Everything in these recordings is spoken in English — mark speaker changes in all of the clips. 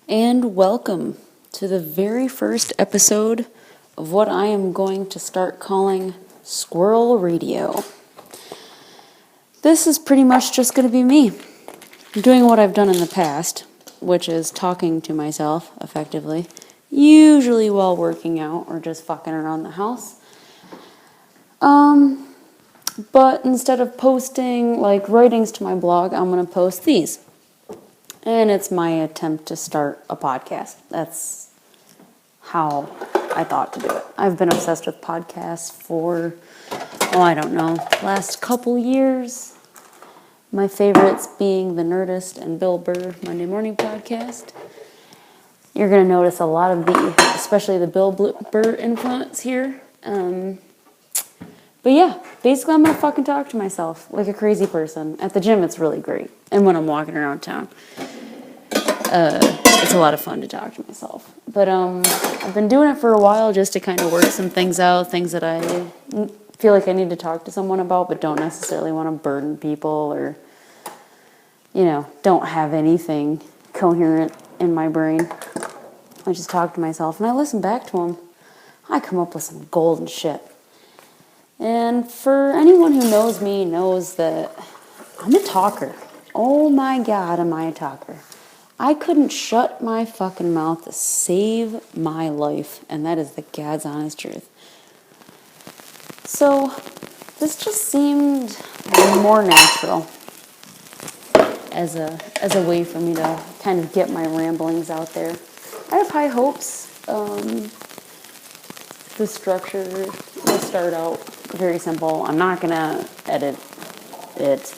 Speaker 1: and welcome to the very first episode of what I am going to start calling Squirrel Radio. This is pretty much just going to be me doing what I've done in the past, which is talking to myself effectively, usually while working out or just fucking around the house. But instead of posting like writings to my blog, I'm going to post these. And it's my attempt to start a podcast. That's how I thought to do it. I've been obsessed with podcasts for, last couple years. My favorites being The Nerdist and Bill Burr Monday Morning Podcast. You're going to notice a lot of especially the Bill Burr influence here. But yeah, basically I'm going to fucking talk to myself like a crazy person. At the gym, it's really great. And when I'm walking around town, it's a lot of fun to talk to myself. But I've been doing it for a while just to kind of work some things out, things that I feel like I need to talk to someone about, but don't necessarily want to burden people or, don't have anything coherent in my brain. I just talk to myself and I listen back to them. I come up with some golden shit. And for anyone who knows me knows that I'm a talker. Oh my God, am I a talker. I couldn't shut my fucking mouth to save my life, and that is the God's honest truth. So, this just seemed more natural as a way for me to kind of get my ramblings out there. I have high hopes. The structure will start out very simple. I'm not going to edit it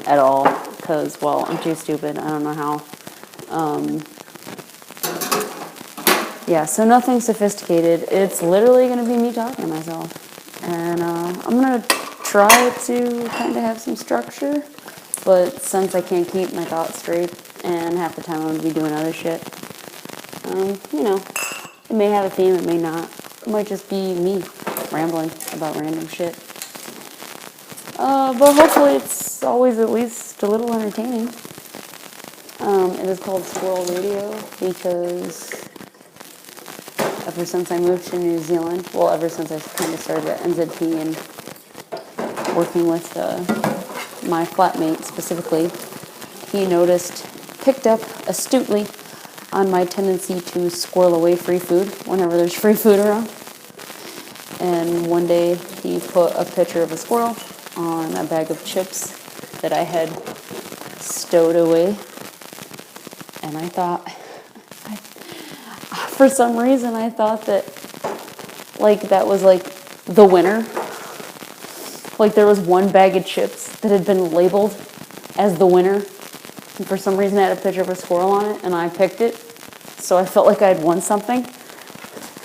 Speaker 1: at all because, I'm too stupid. I don't know how. So nothing sophisticated. It's literally going to be me talking to myself. And I'm going to try to kind of have some structure. But since I can't keep my thoughts straight and half the time I'm going to be doing other shit, it may have a theme, it may not. It might just be me rambling about random shit. But hopefully it's always at least a little entertaining. It is called Squirrel Radio because ever since I moved to New Zealand, ever since I kind of started at NZP and working with my flatmate specifically, he picked up astutely on my tendency to squirrel away free food whenever there's free food around. And one day he put a picture of a squirrel on a bag of chips that I had stowed away. And I thought, for some reason, I thought that was the winner. Like there was one bag of chips that had been labeled as the winner. And for some reason, I had a picture of a squirrel on it, and I picked it. So I felt like I had won something.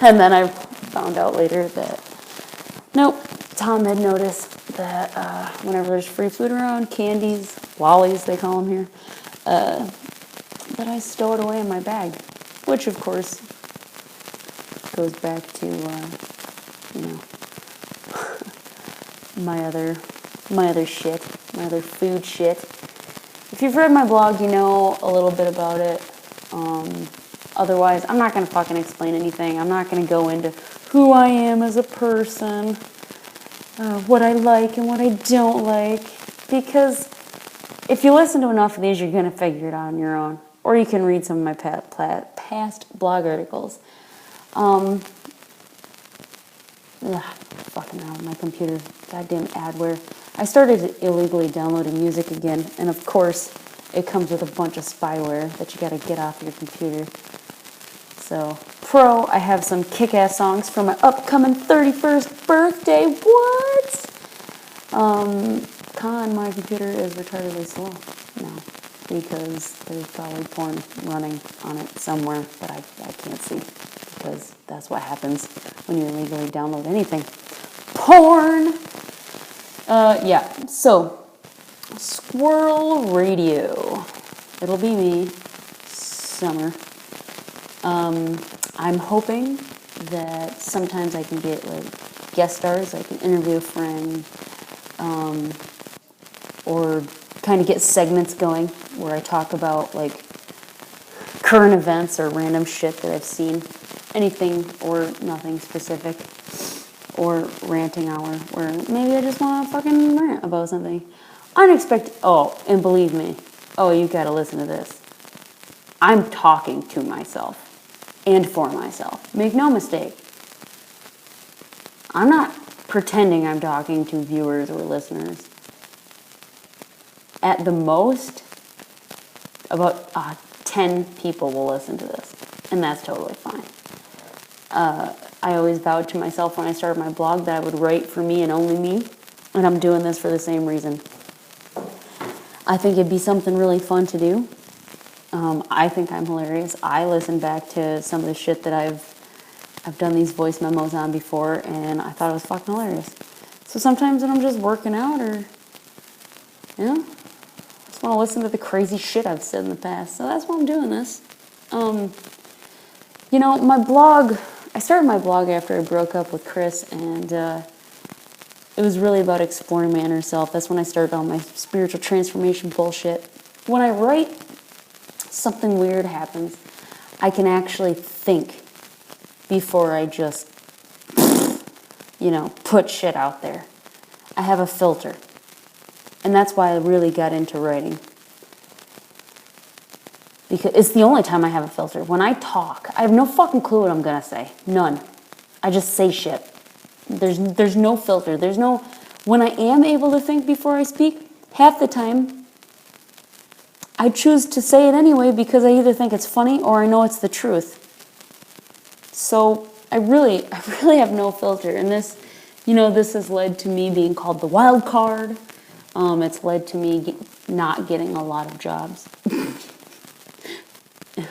Speaker 1: And then I found out later that, nope, Tom had noticed that whenever there's free food around, candies, lollies, they call them here, that I stow it away in my bag. Which, of course, goes back to, my other food shit. If you've read my blog, you know a little bit about it. Otherwise, I'm not going to fucking explain anything. I'm not going to go into who I am as a person, what I like and what I don't like. Because if you listen to enough of these, you're going to figure it out on your own. Or you can read some of my past blog articles. Fucking hell, my computer, goddamn adware. I started illegally downloading music again, and of course, it comes with a bunch of spyware that you gotta get off your computer. So, I have some kick-ass songs for my upcoming 31st birthday. What? My computer is retardedly slow now because there's probably porn running on it somewhere, but I can't see because that's what happens when you illegally download anything. Porn! So, Squirrel Radio. It'll be me, Summer. I'm hoping that sometimes I can get guest stars, I can interview a friend, or kind of get segments going where I talk about current events or random shit that I've seen. Anything or nothing specific. Or ranting hour, where maybe I just want to fucking rant about something. Unexpected. Oh, and believe me. Oh, you gotta listen to this. I'm talking to myself. And for myself. Make no mistake. I'm not pretending I'm talking to viewers or listeners. At the most, about 10 people will listen to this. And that's totally fine. I always vowed to myself when I started my blog that I would write for me and only me. And I'm doing this for the same reason. I think it'd be something really fun to do. I think I'm hilarious. I listen back to some of the shit that I've done these voice memos on before, and I thought it was fucking hilarious. So sometimes when I'm just working out or, I just want to listen to the crazy shit I've said in the past. So that's why I'm doing this. My blog, I started my blog after I broke up with Chris, and it was really about exploring my inner self. That's when I started all my spiritual transformation bullshit. When I write, something weird happens. I can actually think before I just, put shit out there. I have a filter. And that's why I really got into writing. Because it's the only time I have a filter. When I talk, I have no fucking clue what I'm going to say. None. I just say shit. There's no filter. When I am able to think before I speak, half the time, I choose to say it anyway because I either think it's funny or I know it's the truth. So I really have no filter. And this has led to me being called the wild card. It's led to me not getting a lot of jobs,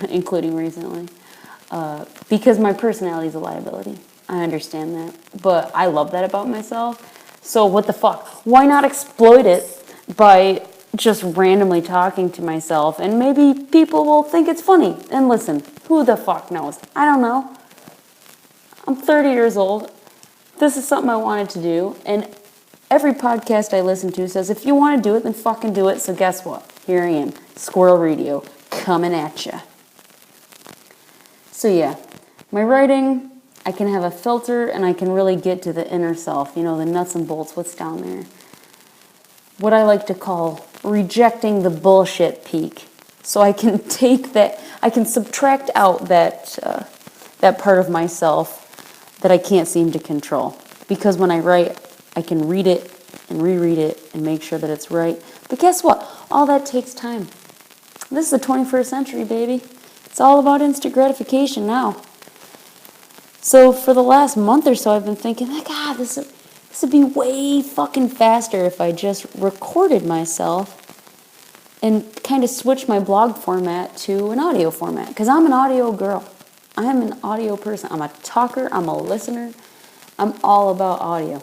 Speaker 1: including recently, because my personality is a liability. I understand that, but I love that about myself. So what the fuck? Why not exploit it by just randomly talking to myself, and maybe people will think it's funny and listen. Who the fuck knows? I don't know. I'm 30 years old. This is something I wanted to do, and every podcast I listen to says, if you want to do it, then fucking do it. So guess what? Here I am, Squirrel Radio, coming at ya. So yeah, my writing, I can have a filter, and I can really get to the inner self, the nuts and bolts, what's down there. What I like to call rejecting the bullshit peak. So I can take that, I can subtract out that part of myself that I can't seem to control. Because when I write, I can read it and reread it and make sure that it's right. But guess what? All that takes time. This is the 21st century, baby. It's all about instant gratification now. So for the last month or so, I've been thinking, this would be way fucking faster if I just recorded myself and kind of switched my blog format to an audio format. Because I'm an audio girl. I am an audio person. I'm a talker. I'm a listener. I'm all about audio.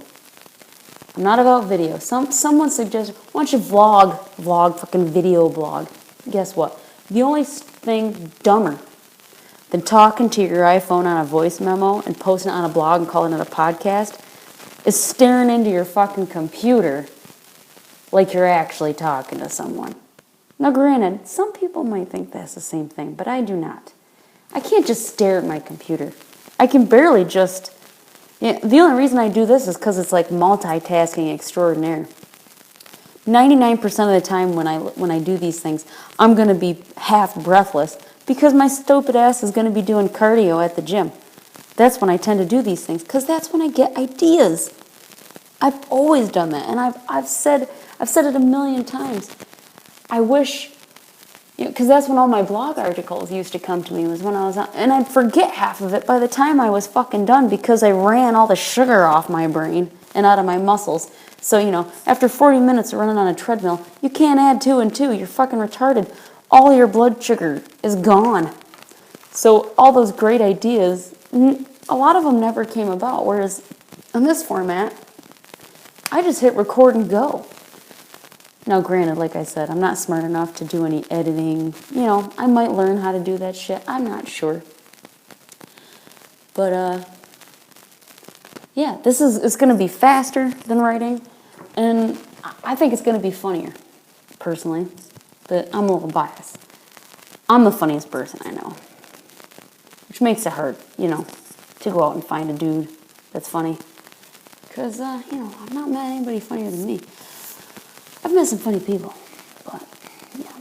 Speaker 1: I'm not about video. Someone suggested, why don't you vlog, fucking video blog. Guess what? The only thing dumber than talking to your iPhone on a voice memo and posting it on a blog and calling it a podcast is staring into your fucking computer like you're actually talking to someone. Now granted, some people might think that's the same thing, but I do not. I can't just stare at my computer. I can barely just... the only reason I do this is because it's like multitasking extraordinaire. 99% of the time when I do these things, I'm going to be half breathless because my stupid ass is going to be doing cardio at the gym. That's when I tend to do these things because that's when I get ideas. I've always done that, and I've said it a million times. I wish, because that's when all my blog articles used to come to me, was when I was on, and I'd forget half of it by the time I was fucking done because I ran all the sugar off my brain and out of my muscles. So, after 40 minutes of running on a treadmill, you can't add 2 and 2. You're fucking retarded. All your blood sugar is gone. So all those great ideas, a lot of them never came about. Whereas in this format, I just hit record and go. Now, granted, like I said, I'm not smart enough to do any editing. I might learn how to do that shit. I'm not sure. But, yeah, it's going to be faster than writing. And I think it's going to be funnier, personally. But I'm a little biased. I'm the funniest person I know. Which makes it hard, to go out and find a dude that's funny. Because, I've not met anybody funnier than me. I've met some funny people, but, yeah.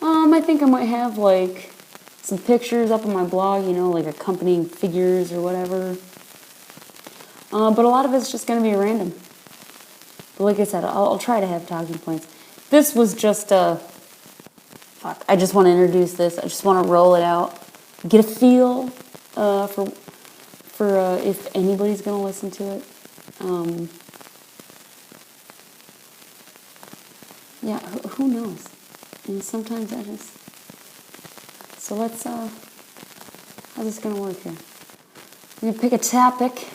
Speaker 1: I think I might have, some pictures up on my blog, accompanying figures or whatever. But a lot of it's just going to be random. But like I said, I'll try to have talking points. This was just I just want to introduce this. I just want to roll it out. Get a feel for if anybody's going to listen to it. Yeah, who knows? And sometimes I just... So let's... How's this going to work here? I'm going to pick a topic.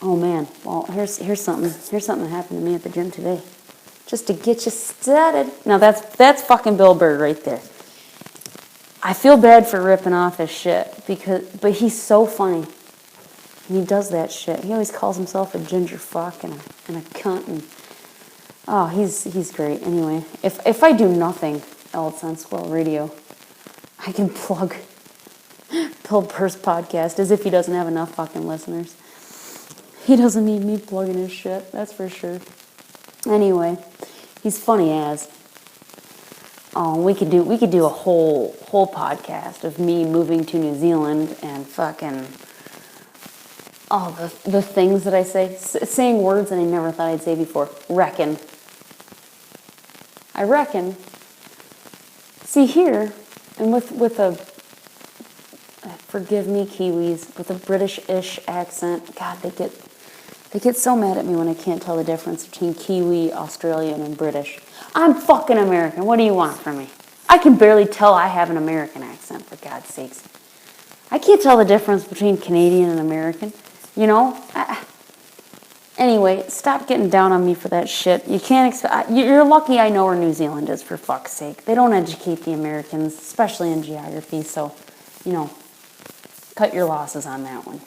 Speaker 1: Oh, man. Well, here's something. Here's something that happened to me at the gym today. Just to get you started. Now, that's fucking Bill Burr right there. I feel bad for ripping off his shit, but he's so funny. And he does that shit. He always calls himself a ginger fuck and a cunt. And, oh, he's great. Anyway, if I do nothing else on Squirrel Radio, I can plug Bill Burr-style Podcast as if he doesn't have enough fucking listeners. He doesn't need me plugging his shit, that's for sure. Anyway, he's funny as. Oh, we could do a whole podcast of me moving to New Zealand and fucking all the things that I say, saying words that I never thought I'd say before. Reckon. I reckon. See here, and with a forgive me Kiwis, with a British-ish accent. God, they get so mad at me when I can't tell the difference between Kiwi, Australian, and British. I'm fucking American. What do you want from me? I can barely tell I have an American accent, for God's sakes. I can't tell the difference between Canadian and American. Anyway, stop getting down on me for that shit. You can't expect... You're lucky I know where New Zealand is, for fuck's sake. They don't educate the Americans, especially in geography, so, cut your losses on that one.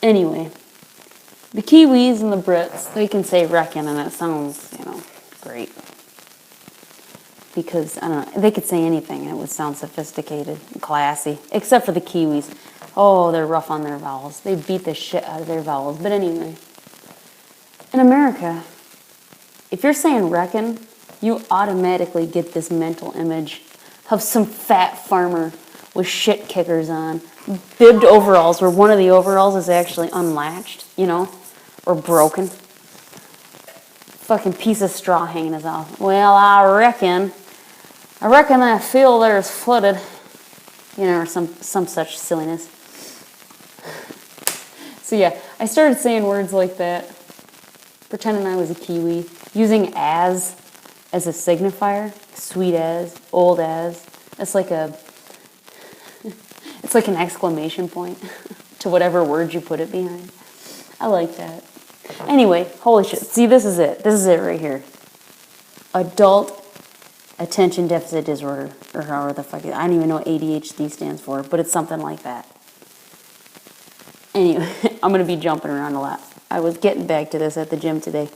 Speaker 1: Anyway, the Kiwis and the Brits, they can say reckon, and it sounds, great. Because, I don't know, they could say anything and it would sound sophisticated and classy. Except for the Kiwis. Oh, they're rough on their vowels. They beat the shit out of their vowels. But anyway, in America, if you're saying reckon, you automatically get this mental image of some fat farmer with shit kickers on, bibbed overalls where one of the overalls is actually unlatched, or broken. Fucking piece of straw hanging his off. Well, I reckon that field there is flooded. Or some such silliness. So yeah, I started saying words like that, pretending I was a Kiwi, using as a signifier, sweet as, old as. It's like an exclamation point to whatever word you put it behind. I like that. Anyway, holy shit. See, this is it. This is it right here. Adult attention deficit disorder, or however the fuck I don't even know what ADHD stands for, but it's something like that. Anyway, I'm going to be jumping around a lot. I was getting back to this at the gym today.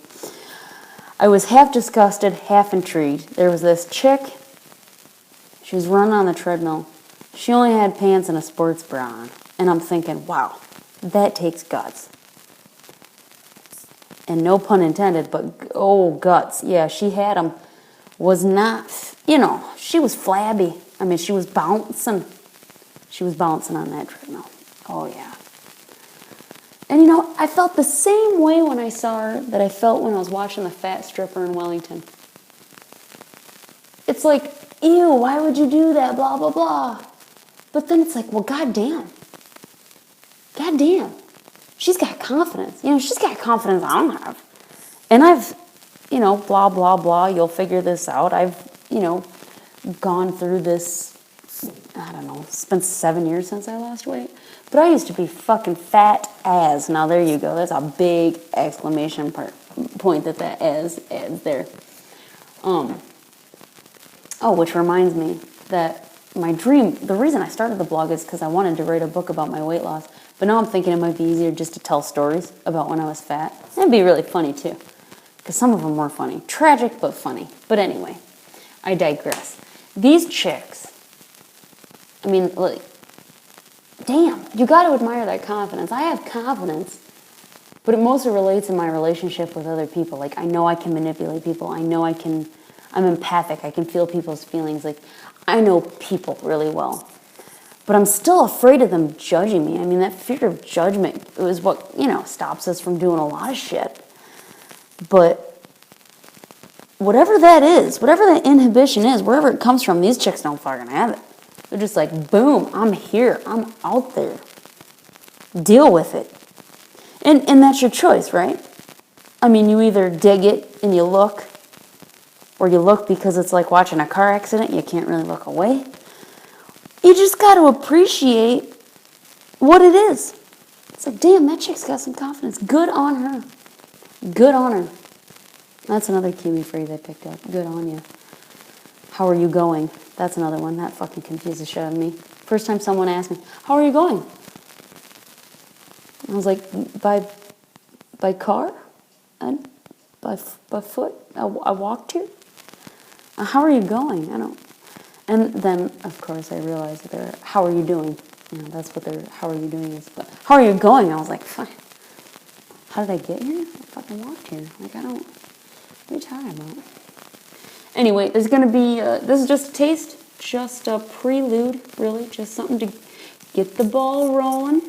Speaker 1: I was half disgusted, half intrigued. There was this chick. She was running on the treadmill. She only had pants and a sports bra on. And I'm thinking, wow, that takes guts. And no pun intended, but oh, guts. Yeah, she had them. Was not, she was flabby. I mean, she was bouncing. She was bouncing on that treadmill. Oh, yeah. And, I felt the same way when I saw her that I felt when I was watching the fat stripper in Wellington. It's like, ew, why would you do that, blah, blah, blah. But then it's like, well, goddamn. Goddamn. She's got confidence. She's got confidence I don't have. And I've, blah, blah, blah, you'll figure this out. I've, gone through this, I don't know, it's been 7 years since I lost weight. But I used to be fucking fat as. Now, there you go. That's a big exclamation point that as there. Oh, which reminds me that my dream, the reason I started the blog is because I wanted to write a book about my weight loss. But now I'm thinking it might be easier just to tell stories about when I was fat. It'd be really funny, too. Because some of them were funny. Tragic, but funny. But anyway, I digress. These chicks, I mean, like, damn, you got to admire that confidence. I have confidence, but it mostly relates in my relationship with other people. Like, I know I can manipulate people. I know I'm empathic. I can feel people's feelings. Like, I know people really well. But I'm still afraid of them judging me. I mean, that fear of judgment is what, stops us from doing a lot of shit. But whatever that is, whatever that inhibition is, wherever it comes from, these chicks don't fucking have it. They're just like, boom, I'm here. I'm out there. Deal with it. And that's your choice, right? I mean, you either dig it and you look, or you look because it's like watching a car accident. You can't really look away. You just got to appreciate what it is. It's like, damn, that chick's got some confidence. Good on her. Good on her. That's another Kiwi phrase I picked up. Good on you. How are you going? That's another one. That fucking confused the shit out of me. First time someone asked me, how are you going? I was like, by car? And by foot? I walked here? How are you going? I don't. And then, of course, I realized that they're, how are you doing? That's what their, how are you doing is. But how are you going? I was like, fine. How did I get here? I fucking walked here. Like, I don't, what are you talking about? Anyway, there's going to be, this is just a taste, just a prelude, really, just something to get the ball rolling.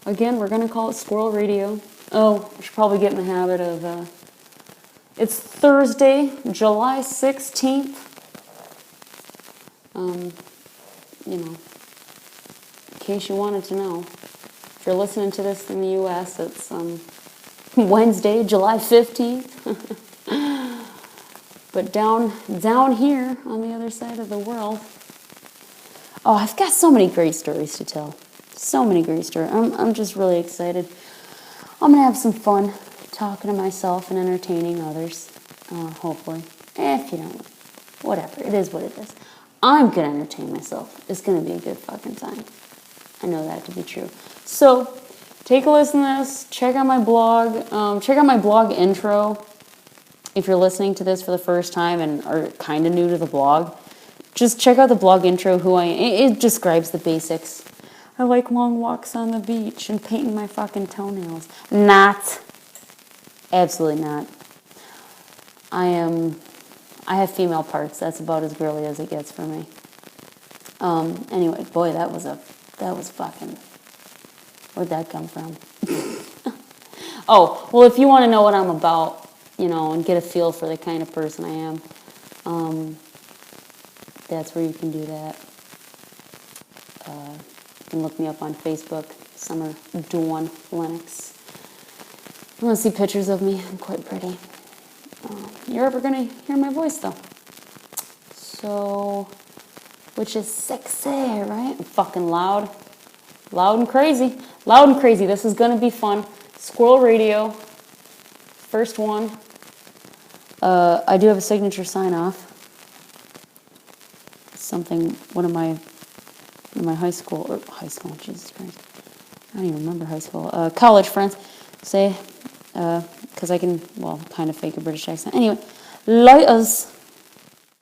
Speaker 1: Again, we're going to call it Squirrel Radio. Oh, I should probably get in the habit of, it's Thursday, July 16th. In case you wanted to know, if you're listening to this in the U.S., it's Wednesday, July 15th. But down here on the other side of the world, oh, I've got so many great stories to tell. So many great stories. I'm just really excited. I'm gonna have some fun talking to myself and entertaining others. Hopefully, if you don't, whatever. It is what it is. I'm going to entertain myself. It's going to be a good fucking time. I know that to be true. So, take a listen to this. Check out my blog. Check out my blog intro. If you're listening to this for the first time and are kind of new to the blog, just check out the blog intro, who I am. It describes the basics. I like long walks on the beach and painting my fucking toenails. Not. Absolutely not. I have female parts. That's about as girly as it gets for me. Anyway, boy, that was fucking, where'd that come from? Oh, well, if you want to know what I'm about, and get a feel for the kind of person I am, that's where you can do that. You can look me up on Facebook, Summer Dawn Lennox. You want to see pictures of me? I'm quite pretty. You're ever going to hear my voice, though. So, which is sexy, right? I'm fucking loud. Loud and crazy. Loud and crazy. This is going to be fun. Squirrel Radio. First one. I do have a signature sign-off. Something one of my Jesus Christ. I don't even remember high school. College friends say... because I can, kind of fake a British accent. Anyway, lighters.